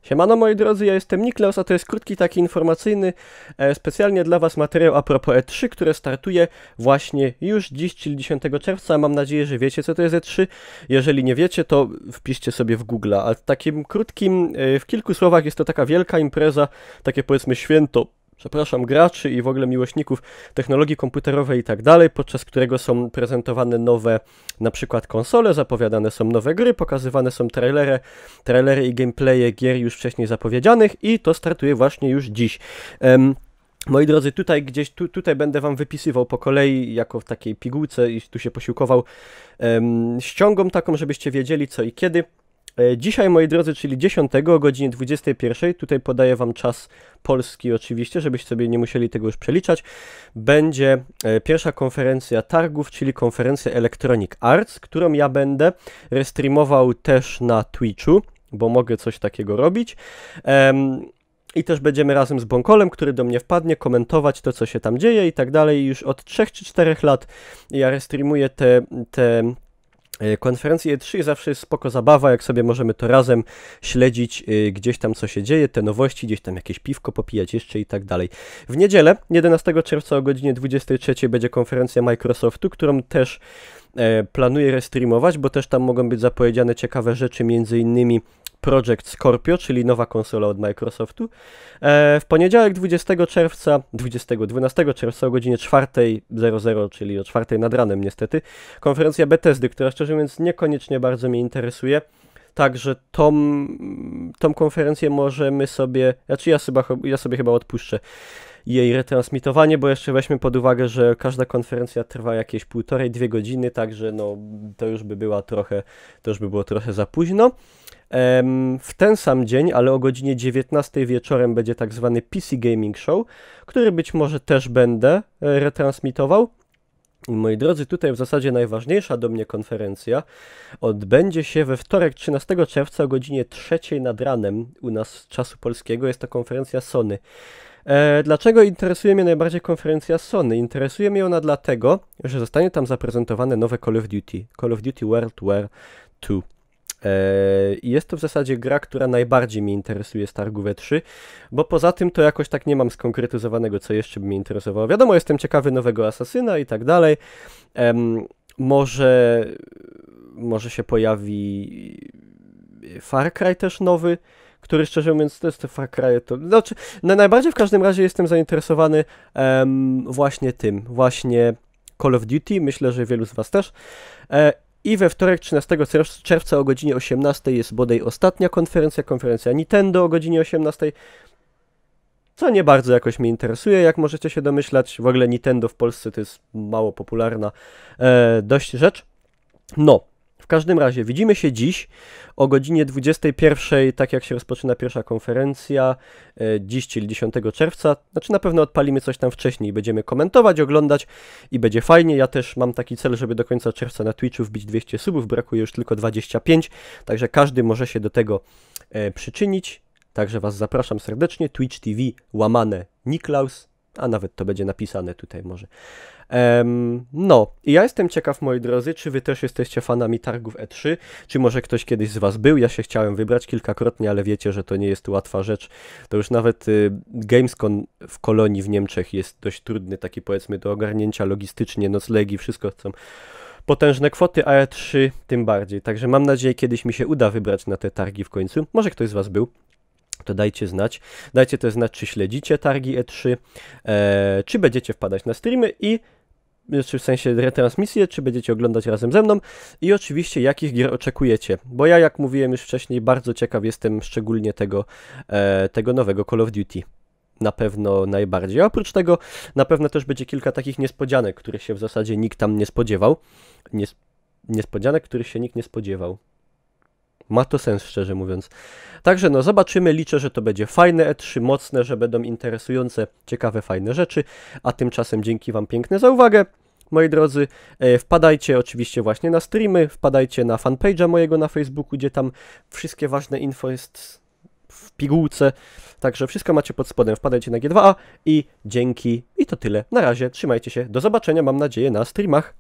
Siemano moi drodzy, ja jestem Niklaus, a to jest krótki taki informacyjny, specjalnie dla Was materiał a propos E3, które startuje właśnie już dziś, czyli 10 czerwca. Mam nadzieję, że wiecie, co to jest E3. Jeżeli nie wiecie, to wpiszcie sobie w Google'a. A takim krótkim, w kilku słowach jest to taka wielka impreza, takie powiedzmy święto, graczy i w ogóle miłośników technologii komputerowej i tak dalej, podczas którego są prezentowane nowe na przykład konsole, zapowiadane są nowe gry, pokazywane są trailery i gameplaye gier już wcześniej zapowiedzianych i to startuje właśnie już dziś. Moi drodzy, tutaj będę Wam wypisywał po kolei, jako w takiej pigułce i tu się posiłkował ściągą taką, żebyście wiedzieli co i kiedy. Dzisiaj, moi drodzy, czyli 10 o godzinie 21, tutaj podaję Wam czas polski oczywiście, żebyście sobie nie musieli tego już przeliczać, będzie pierwsza konferencja targów, czyli konferencja Electronic Arts, którą ja będę restreamował też na Twitchu, bo mogę coś takiego robić. I też będziemy razem z Bąkolem, który do mnie wpadnie, komentować to, co się tam dzieje i tak dalej. Już od 3 czy 4 lat ja restreamuję te konferencje E3 zawsze jest spoko zabawa, jak sobie możemy to razem śledzić gdzieś tam co się dzieje, te nowości, gdzieś tam jakieś piwko popijać jeszcze i tak dalej. W niedzielę, 11 czerwca o godzinie 23 będzie konferencja Microsoftu, którą też planuję restreamować, bo też tam mogą być zapowiedziane ciekawe rzeczy, między innymi Project Scorpio, czyli nowa konsola od Microsoftu. W poniedziałek 12 czerwca o godzinie 4:00, czyli o 4:00 nad ranem niestety, konferencja Bethesdy, która szczerze mówiąc niekoniecznie bardzo mnie interesuje. Także tą konferencję możemy sobie, ja sobie chyba odpuszczę jej retransmitowanie, bo jeszcze weźmy pod uwagę, że każda konferencja trwa jakieś 1,5–2 godziny, także no to już by było trochę za późno. W ten sam dzień, ale o godzinie 19 wieczorem będzie tak zwany PC Gaming Show, który być może też będę retransmitował. I moi drodzy, tutaj w zasadzie najważniejsza do mnie konferencja odbędzie się we wtorek 13 czerwca o godzinie 3:00 nad ranem u nas z czasu polskiego. Jest to konferencja Sony. Dlaczego interesuje mnie najbardziej konferencja Sony? Interesuje mnie ona dlatego, że zostanie tam zaprezentowane nowe Call of Duty World War II. I jest to w zasadzie gra, która najbardziej mnie interesuje z targów E3, bo poza tym to jakoś tak nie mam skonkretyzowanego, co jeszcze by mnie interesowało. Wiadomo, jestem ciekawy nowego Asasyna i tak dalej. Może się pojawi Far Cry też nowy, który szczerze mówiąc, to jest to Far Cry, to znaczy, najbardziej w każdym razie jestem zainteresowany właśnie Call of Duty, myślę, że wielu z Was też. I we wtorek 13 czerwca o godzinie 18 jest bodaj ostatnia konferencja Nintendo o godzinie 18, co nie bardzo jakoś mnie interesuje, jak możecie się domyślać. W ogóle Nintendo w Polsce to jest mało popularna dość rzecz. No, w każdym razie widzimy się dziś o godzinie 21, tak jak się rozpoczyna pierwsza konferencja, dziś, czyli 10 czerwca. Znaczy na pewno odpalimy coś tam wcześniej, będziemy komentować, oglądać i będzie fajnie. Ja też mam taki cel, żeby do końca czerwca na Twitchu wbić 200 subów, brakuje już tylko 25, także każdy może się do tego przyczynić. Także Was zapraszam serdecznie, Twitch TV /Niklaus, a nawet to będzie napisane tutaj może. No, i ja jestem ciekaw, moi drodzy, czy Wy też jesteście fanami targów E3, czy może ktoś kiedyś z Was był. Ja się chciałem wybrać kilkakrotnie, ale wiecie, że to nie jest łatwa rzecz. To już nawet Gamescom w Kolonii w Niemczech jest dość trudny, taki powiedzmy do ogarnięcia logistycznie, noclegi, wszystko chcą potężne kwoty, a E3 tym bardziej. Także mam nadzieję, kiedyś mi się uda wybrać na te targi w końcu. Może ktoś z Was był. To dajcie znać. Dajcie też znać, czy śledzicie targi E3, czy będziecie wpadać na streamy czy w sensie retransmisje, czy będziecie oglądać razem ze mną i oczywiście jakich gier oczekujecie, bo ja, jak mówiłem już wcześniej, bardzo ciekaw jestem szczególnie tego nowego Call of Duty. Na pewno najbardziej. A oprócz tego na pewno też będzie kilka takich niespodzianek, których się w zasadzie nikt tam nie spodziewał. Niespodzianek, których się nikt nie spodziewał. Ma to sens, szczerze mówiąc. Także no, zobaczymy, liczę, że to będzie fajne E3, mocne, że będą interesujące, ciekawe, fajne rzeczy, a tymczasem dzięki Wam piękne za uwagę, moi drodzy. Wpadajcie oczywiście właśnie na streamy, wpadajcie na fanpage'a mojego na Facebooku, gdzie tam wszystkie ważne info jest w pigułce, także wszystko macie pod spodem, wpadajcie na G2A i dzięki, i to tyle, na razie, trzymajcie się, do zobaczenia, mam nadzieję, na streamach.